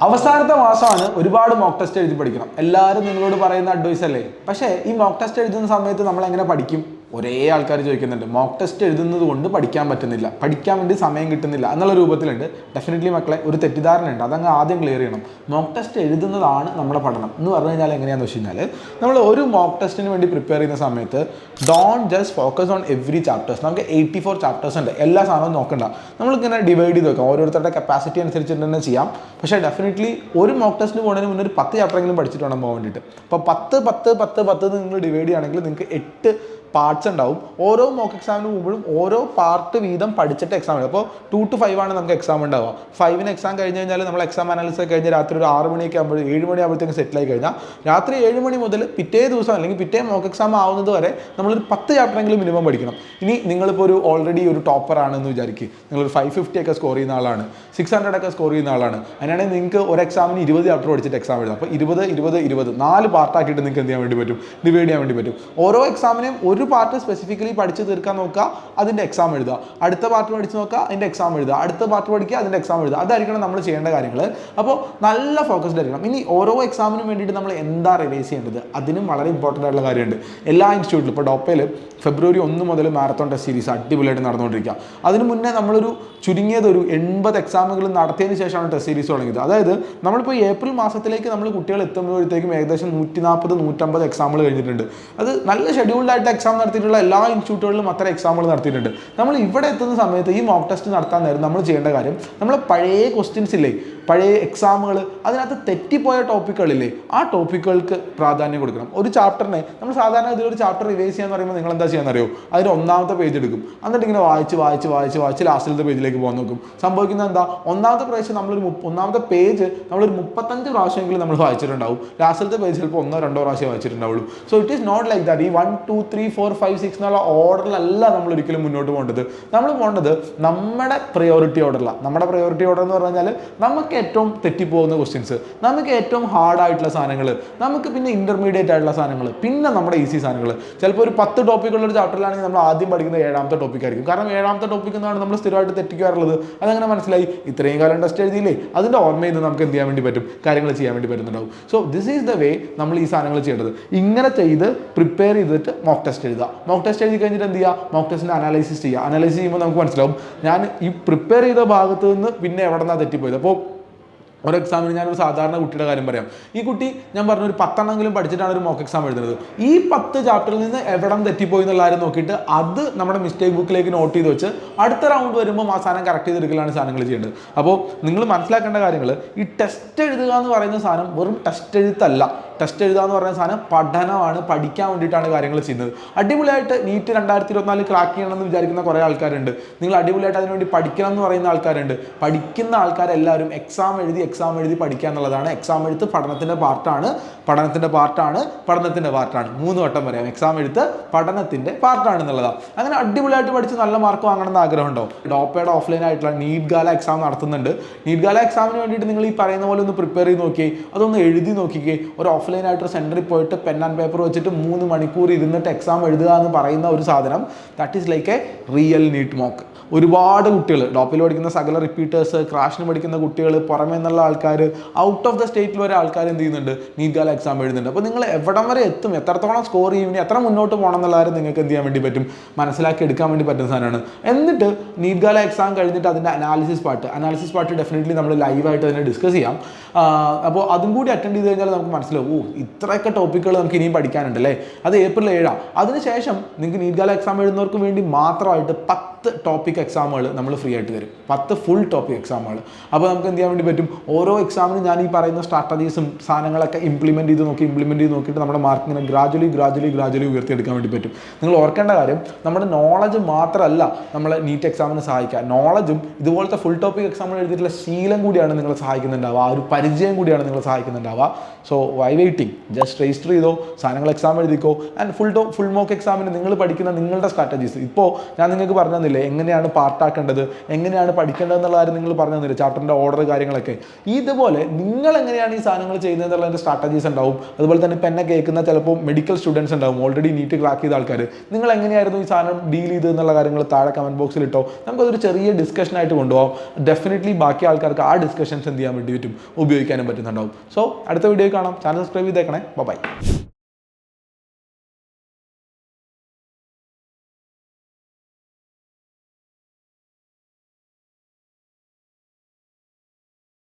അവസാനത്തെ മാസമാണ് ഒരുപാട് മോക്ക് ടെസ്റ്റ് എഴുതി പഠിക്കണം. എല്ലാവരും നിങ്ങളോട് പറയുന്ന അഡ്വൈസ് അല്ലേ? പക്ഷേ ഈ മോക്ക് ടെസ്റ്റ് എഴുതുന്ന സമയത്ത് നമ്മൾ എങ്ങനെ പഠിക്കും? ഒരേ ആൾക്കാർ ചോദിക്കുന്നുണ്ട്, മോക്ക് ടെസ്റ്റ് എഴുതുന്നത് കൊണ്ട് പഠിക്കാൻ പറ്റുന്നില്ല, പഠിക്കാൻ വേണ്ടി സമയം കിട്ടുന്നില്ല എന്നുള്ള രൂപത്തിലുണ്ട്. ഡെഫിനറ്റ്ലി മക്കളെ, ഒരു തെറ്റിദ്ധാരണയുണ്ട്, അതങ്ങ് ആദ്യം ക്ലിയർ ചെയ്യണം. മോക്ക് ടെസ്റ്റ് എഴുതുന്നതാണ് നമ്മുടെ പഠനം എന്ന് പറഞ്ഞു കഴിഞ്ഞാൽ എങ്ങനെയാണെന്ന് വെച്ച് കഴിഞ്ഞാൽ, നമ്മൾ ഒരു മോക്ക് ടെസ്റ്റിന് വേണ്ടി പ്രിപ്പയർ ചെയ്യുന്ന സമയത്ത് don't just focus on every chapters. നമുക്ക് 84 ചാപ്റ്റേഴ്സ് ഉണ്ട്, എല്ലാ സാധനവും നോക്കണ്ട. നമ്മളിങ്ങനെ ഡിവൈഡ് ചെയ്ത് വെക്കാം, ഓരോരുത്തരുടെ കപ്പാസിറ്റി അനുസരിച്ചിട്ട് തന്നെ ചെയ്യാം. പക്ഷേ ഡെഫിനറ്റ്ലി ഒരു മോക്ക് ടെസ്റ്റിന് പോകുന്നതിന് മുന്നേ ഒരു 10 ചാപ്റ്ററെങ്കിലും പഠിച്ചിട്ട് വേണം പോകാൻ വേണ്ടിയിട്ട്. അപ്പോൾ 10 നിങ്ങൾ ഡിവൈഡ് ചെയ്യുകയാണെങ്കിൽ നിങ്ങൾക്ക് 8 പാർട്സ് ഉണ്ടാവും. ഓരോ മോക്ക് എക്സാമിന് പോകുമ്പോഴും ഓരോ പാർട്ട് വീതം പഠിച്ചിട്ട് എക്സാം എഴുതും. അപ്പോൾ 2 to 5 ആണ് നമുക്ക് എക്സാം ഉണ്ടാവുക. 5-ന് എക്സാം കഴിഞ്ഞ് കഴിഞ്ഞാൽ നമ്മൾ എക്സാം അനാലിസിസ് കഴിഞ്ഞ് രാത്രി ഒരു 6 മണിയൊക്കെ ആകുമ്പോൾ 7 മണി ആകുമ്പോഴത്തേക്ക് സെറ്റിലായി കഴിഞ്ഞാൽ രാത്രി 7 മണി മുതൽ പിറ്റേ ദിവസം അല്ലെങ്കിൽ പിറ്റേ മോക്ക് എക്സാം ആവുന്നത് വരെ നമ്മളൊരു 10 ചാപ്റ്ററെങ്കിലും മിനിമം പഠിക്കണം. ഇനി നിങ്ങളിപ്പോൾ ഒരു ഓൾറെഡി ഒരു ടോപ്പർ ആണെന്ന് വിചാരിക്കുക, നിങ്ങളൊരു 550 ഒക്കെ സ്കോർ ചെയ്യുന്ന ആളാണ്, 600 ഒക്കെ സ്കോർ ചെയ്യുന്ന ആളാണ്. അങ്ങനെയാണെങ്കിൽ നിങ്ങൾക്ക് ഒരു എക്സാമിന് 20 ചാപ്റ്റർ പഠിച്ചിട്ട് എക്സാം എഴുതാം. അപ്പോൾ 20 4 പാർട്ടാക്കിയിട്ട് നിങ്ങൾക്ക് എന്ത് ചെയ്യാൻ വേണ്ടി പറ്റും? ഡിവൈഡ് ചെയ്യാൻ വേണ്ടി പറ്റും. ഓരോ എക്സാമിനെയും ഒരു പാർട്ട് സ്പെസിഫിക്കലി പഠിച്ച് തീർക്കാൻ നോക്കുക, അതിൻ്റെ എക്സാം എഴുതുക. അടുത്ത പാർട്ട് പഠിച്ച് നോക്കുക, അതിൻ്റെ എക്സാം എഴുതുക. അടുത്ത പാർട്ട് പഠിക്കുക, അതിൻ്റെ എക്സാം എഴുതുക. അതായിരിക്കണം നമ്മൾ ചെയ്യേണ്ട കാര്യങ്ങൾ. അപ്പോൾ നല്ല ഫോക്കസ്ഡ് ആയിരിക്കണം. ഇനി ഓരോ എക്സാമിനും വേണ്ടിയിട്ട് നമ്മൾ എന്താ റിവൈസ് ചെയ്യേണ്ടത്, അതിനും വളരെ ഇമ്പോർട്ടൻ്റ് ആയിട്ടുള്ള കാര്യമുണ്ട്. എല്ലാ ഇൻസ്റ്റിറ്റ്യൂട്ടിലും ഇപ്പോൾ ഡോപ്പയിൽ ഫെബ്രുവരി 1 മുതൽ മാരത്തോൺ ടെസ്റ്റ് സീരീസ് അടിപൊളിയായിട്ട് നടന്നുകൊണ്ടിരിക്കുക. അതിന് മുന്നേ നമ്മളൊരു ചുരുങ്ങിയത് ഒരു 80 എക്സാമുകൾ നടത്തിയതിന് ശേഷമാണ് ടെസ്റ്റ് സീരീസ് തുടങ്ങിയത്. അതായത് നമ്മളിപ്പോൾ ഏപ്രിൽ മാസത്തിലേക്ക് നമ്മൾ കുട്ടികൾ എത്തുമ്പോഴത്തേക്കും ഏകദേശം 140-150 എക്സാമുകൾ കഴിഞ്ഞിട്ടുണ്ട്. അത് നല്ല ഷെഡ്യൂൾഡായിട്ട് എക്സാം നടത്തിയിട്ടുള്ള എല്ലാ ഇൻസ്റ്റിറ്റ്യൂട്ടുകളിലും അത്ര എക്സാമുകൾ നടത്തിയിട്ടുണ്ട്. നമ്മൾ ഇവിടെ എത്തുന്ന സമയത്ത് ഈ മോക്ക് ടെസ്റ്റ് നടത്താൻ നേരം നമ്മൾ ചെയ്യേണ്ട കാര്യം, നമ്മൾ പഴയ ക്വസ്റ്റ്യൻസ് ഇല്ലേ, പഴയ എക്സാമുകൾ, അതിനകത്ത് തെറ്റിപ്പോയ ടോപ്പിക്കുകളില്ലേ, ആ ടോപ്പിക്കുകൾക്ക് പ്രാധാന്യം കൊടുക്കണം. ഒരു ചാപ്റ്ററിനെ നമ്മൾ സാധാരണ ഇതിലൊരു ചാപ്റ്റർ റിവൈസ് ചെയ്യാന്ന് പറയുമ്പോൾ നിങ്ങൾ എന്താ ചെയ്യാന്നറിയോ? അതിന് 1ാമത്തെ പേജ് എടുക്കും, എന്നിട്ട് ഇങ്ങനെ വായിച്ച് ലാസ്റ്റിലത്തെ പേജിലേക്ക് പോകാൻ നോക്കും. സംഭവിക്കുന്നത് എന്താ? 1ാമത്തെ പ്രാവശ്യം നമ്മളൊരു 1ാമത്തെ പേജ് നമ്മളൊരു 35 പ്രാവശ്യമെങ്കിലും നമ്മൾ വായിച്ചിട്ടുണ്ടാവും. ലാസ്റ്റിലത്തെ പേജ് ചിലപ്പോൾ 1-2 പ്രാവശ്യം വായിച്ചിട്ടുണ്ടാവുള്ളൂ. So it is not like that. ഈ 1, 2, 3, 4, 5, 6 എന്നുള്ള ഓർഡറിലല്ല നമ്മൾ ഒരിക്കലും മുന്നോട്ട് പോകേണ്ടത്. നമ്മൾ പോകേണ്ടത് നമ്മുടെ പ്രയോറിറ്റി ഓർഡറിലാണ്. നമ്മുടെ പ്രയോറിറ്റി ഓർഡർ എന്ന് പറഞ്ഞാൽ നമുക്ക് ഏറ്റവും തെറ്റിപ്പോകുന്ന ക്വസ്റ്റ്യൻസ്, നമുക്ക് ഏറ്റവും ഹാർഡായിട്ടുള്ള സാധനങ്ങൾ, നമുക്ക് പിന്നെ ഇന്റർമീഡിയറ്റ് ആയിട്ടുള്ള സാധനങ്ങൾ, പിന്നെ നമ്മുടെ ഈസി സാധനങ്ങൾ. ചിലപ്പോൾ ഒരു 10 ടോപ്പിക്കുള്ള ഒരു ചാപ്റ്ററിലാണെങ്കിൽ നമ്മൾ ആദ്യം പഠിക്കുന്നത് 7ാമത്തെ ടോപ്പിക് ആയിരിക്കും. കാരണം 7ാമത്തെ ടോപ്പിക് എന്നാണ് നമ്മൾ സ്ഥിരമായിട്ട് തെറ്റിക്കാറുള്ളത്. അതങ്ങനെ മനസ്സിലായി, ഇത്രയും കാലം ടെസ്റ്റ് എഴുതിയില്ലേ, അതിൻ്റെ ഓർമ്മയിൽ നിന്ന് നമുക്ക് എന്ത് ചെയ്യാൻ വേണ്ടി പറ്റും? കാര്യങ്ങൾ ചെയ്യാൻ വേണ്ടി പറ്റുന്നുണ്ടാവും. So this is the way നമ്മൾ ഈ സാധനങ്ങൾ ചെയ്യേണ്ടത്. ഇങ്ങനെ ചെയ്ത് പ്രിപ്പയർ ചെയ്തിട്ട് മോക്ക് ടെസ്റ്റ് എഴുതുക. മോക്ക് ടെസ്റ്റ് എഴുതി കഴിഞ്ഞിട്ട് എന്ത് ചെയ്യുക? മോക്ക് ടെസ്റ്റിൻ്റെ അനാലിസിസ് ചെയ്യുക. അനാലിസിസ് ചെയ്യുമ്പോൾ നമുക്ക് മനസ്സിലാവും ഞാൻ ഈ പ്രിപ്പയർ ചെയ്ത ഭാഗത്ത് നിന്ന് പിന്നെ എവിടെ നിന്നാണ് തെറ്റിപ്പോയത്. അപ്പോൾ ഒരു എക്സാമിന് ഞാനൊരു സാധാരണ കുട്ടിയുടെ കാര്യം പറയാം. ഈ കുട്ടി ഞാൻ പറഞ്ഞു ഒരു 10 എണ്ണമെങ്കിലും പഠിച്ചിട്ടാണ് ഒരു മോക്ക് എക്സാം എഴുതുന്നത്. ഈ 10 ചാപ്റ്ററിൽ നിന്ന് എവിടെ തെറ്റിപ്പോയി എന്നുള്ള കാര്യം നോക്കിയിട്ട് അത് നമ്മുടെ മിസ്റ്റേക്ക് ബുക്കിലേക്ക് നോട്ട് ചെയ്ത് വെച്ച് അടുത്ത റൗണ്ട് വരുമ്പോൾ ആ സാധനം കറക്റ്റ് ചെയ്തെടുക്കലാണ് സാധനങ്ങൾ ചെയ്യേണ്ടത്. അപ്പോൾ നിങ്ങൾ മനസ്സിലാക്കേണ്ട കാര്യങ്ങൾ, ഈ ടെസ്റ്റ് എഴുതുക എന്ന് പറയുന്ന സാധനം വെറും ടെസ്റ്റ് എഴുത്തല്ല. ടെസ്റ്റ് എഴുതുക എന്ന് പറയുന്ന സാധനം പഠനമാണ്, പഠിക്കാൻ വേണ്ടിയിട്ടാണ് കാര്യങ്ങൾ ചെയ്യുന്നത്. അടിപൊളിയായിട്ട് നീറ്റ് 2024 ക്രാക്ക് ചെയ്യണമെന്ന് വിചാരിക്കുന്ന കുറേ ആൾക്കാരുണ്ട്. നിങ്ങൾ അടിപൊളിയായിട്ട് അതിനുവേണ്ടി പഠിക്കണം എന്ന് പറയുന്ന ആൾക്കാരുണ്ട്. പഠിക്കുന്ന ആൾക്കാരെല്ലാവരും എക്സാം എഴുതി പഠിക്കുക എന്നുള്ളതാണ്. എക്സാം എഴുത്ത് പഠനത്തിൻ്റെ പാർട്ടാണ്. 3 വട്ടം പറയാം. എക്സാം എഴുത്ത് പഠനത്തിൻ്റെ പാർട്ടാണ് എന്നുള്ളതാണ്. അങ്ങനെ അടിപൊളിയായിട്ട് പഠിച്ച് നല്ല മാർക്ക് വാങ്ങണമെന്ന് ആഗ്രഹമുണ്ടോ? ഡോപ്പയുടെ ഓഫ്ലൈൻ ആയിട്ടുള്ള നീറ്റ് ഗാല എക്സാം നടത്തുന്നുണ്ട്. നീറ്റ് ഗാല എക്സാമിന് വേണ്ടിയിട്ട് നിങ്ങൾ ഈ പറയുന്ന പോലെ ഒന്ന് പ്രിപ്പയർ ചെയ്ത് നോക്കിയേ, അതൊന്ന് എഴുതി നോക്കിക്കേ. ഒരു ഓഫ്ലൈൻ ആയിട്ടൊരു സെൻറ്ററിൽ പോയിട്ട് പെൻ ആൻഡ് പേപ്പർ വെച്ചിട്ട് 3 മണിക്കൂർ ഇരുന്നിട്ട് എക്സാം എഴുതുക എന്ന് പറയുന്ന ഒരു സാധനം, that is like a real NEET mock. ഒരുപാട് കുട്ടികൾ ഡോപ്പിൽ പഠിക്കുന്ന സകല റിപ്പീറ്റേഴ്സ്, ക്രാഷിന് പഠിക്കുന്ന കുട്ടികൾ, പുറമേ നിന്നുള്ള ആൾക്കാർ, ഔട്ട് ഓഫ് ദ സ്റ്റേറ്റിൽ വരെ ആൾക്കാർ എന്ത് ചെയ്യുന്നുണ്ട്? നീറ്റ് ഗാല എക്സാം എഴുതുന്നുണ്ട്. അപ്പോൾ നിങ്ങൾ എവിടം വരെ എത്തും, എത്രത്തോളം സ്കോർ ചെയ്യും, ഇനി എത്ര മുന്നോട്ട് പോകണം എന്നുള്ള കാര്യം നിങ്ങൾക്ക് എന്ത് ചെയ്യാൻ വേണ്ടി പറ്റും? മനസ്സിലാക്കി എടുക്കാൻ വേണ്ടി പറ്റുന്ന സാധനമാണ്. എന്നിട്ട് നീറ്റ് ഗാല എക്സാം കഴിഞ്ഞിട്ട് അതിൻ്റെ അനാലിസിസ് പാർട്ട് ഡെഫിനറ്റ്ലി നമ്മൾ ലൈവായിട്ട് തന്നെ ഡിസ്കസ് ചെയ്യാം. അപ്പോൾ അതും കൂടി അറ്റൻഡ് ചെയ്ത് കഴിഞ്ഞാൽ നമുക്ക് മനസ്സിലാവും, ഇത്രയൊക്കെ ടോപ്പിക്കുകൾ നമുക്ക് ഇനിയും പഠിക്കാനുണ്ടല്ലേ. അത് ഏപ്രിൽ 7. അതിനുശേഷം നിങ്ങൾക്ക് നീറ്റ് ഗാല എക്സാം എഴുതുന്നവർക്ക് വേണ്ടി മാത്രമായിട്ട് 10 ടോപ്പിക് എക്സാമുകൾ നമ്മൾ ഫ്രീ ആയിട്ട് തരും. 10 ഫുൾ ടോപ്പിക് എക്സാമുകൾ. അപ്പോൾ നമുക്ക് എന്ത് ചെയ്യാൻ വേണ്ടി പറ്റും? ഓരോ എക്സാമിനും ഞാൻ ഈ പറയുന്ന സ്ട്രാറ്റജീസും സാധനങ്ങളൊക്കെ ഇംപ്ലിമെൻറ്റ് ചെയ്ത് നോക്കിയിട്ട് നമ്മുടെ മാർക്കിങ്ങനെ ഗ്രാജുവലി ഉയർത്തിയെടുക്കാൻ വേണ്ടി പറ്റും. നിങ്ങൾ ഓർക്കേണ്ട കാര്യം, നമ്മുടെ നോളജ് മാത്രമല്ല നമ്മളെ നീറ്റ് എക്സാമിന് സഹായിക്കുക. നോളജും ഇതുപോലത്തെ ഫുൾ ടോപ്പിക് എക്സാമുകൾ എഴുതിയിട്ടുള്ള ശീലം കൂടിയാണ് നിങ്ങളെ സഹായിക്കുന്നുണ്ടാവുക. ആ ഒരു പരിചയം കൂടിയാണ് നിങ്ങളെ സഹായിക്കുന്നുണ്ടാവുക. So why waiting? Just register ചെയ്തോ, സാധനങ്ങൾ എക്സാം എഴുതിക്കോ. ആൻഡ് ഫുൾ മോക്ക് എക്സാമിന് നിങ്ങൾ പഠിക്കുന്ന നിങ്ങളുടെ സ്ട്രാറ്റജീസ് ഇപ്പോൾ ഞാൻ നിങ്ങൾക്ക് പറഞ്ഞു തന്നില്ലേ, തന്നില്ലേ, എങ്ങനെയാണ് പാർട്ടാക്കേണ്ടത്, എങ്ങനെയാണ് പഠിക്കേണ്ടത് എന്നുള്ള കാര്യം നിങ്ങൾ പറഞ്ഞു തന്നില്ലേ, ചാപ്റ്ററിൻ്റെ ഓർഡർ കാര്യങ്ങളൊക്കെ. ഇതുപോലെ നിങ്ങൾ എങ്ങനെയാണ് ഈ സാധനങ്ങൾ ചെയ്യുന്നത് എന്നുള്ളതിൻ്റെ സ്ട്രാറ്റജീസ് ഉണ്ടാവും. അതുപോലെ തന്നെ ഇപ്പം എന്നെ കേൾക്കുന്ന ചിലപ്പോൾ മെഡിക്കൽ സ്റ്റുഡൻസ് ഉണ്ടാവും, ഓൾറെഡി നീറ്റ് ക്രാക്ക് ചെയ്ത ആൾക്കാർ. നിങ്ങൾ എങ്ങനെയായിരുന്നു ഈ സാധനം ഡീൽ ചെയ്ത് എന്നുള്ള കാര്യങ്ങൾ താഴെ കമൻറ്റ് ബോക്സിൽ ഇട്ടോ. നമുക്കതൊരു ചെറിയ ഡിസ്കഷനായിട്ട് കൊണ്ടുപോകാം. ഡെഫിനറ്റ്ലി ബാക്കി ആൾക്കാർക്ക് ആ ഡിസ്കഷൻസ് എന്ത് ചെയ്യാൻ വേണ്ടി പറ്റും, ഉപയോഗിക്കാനും പറ്റുന്നുണ്ടാവും. സോ അടുത്ത വീഡിയോ കാണാം. ചാനൽ സബ്സ്ക്രൈബ് ചെയ്തേക്കണേ. ബൈ.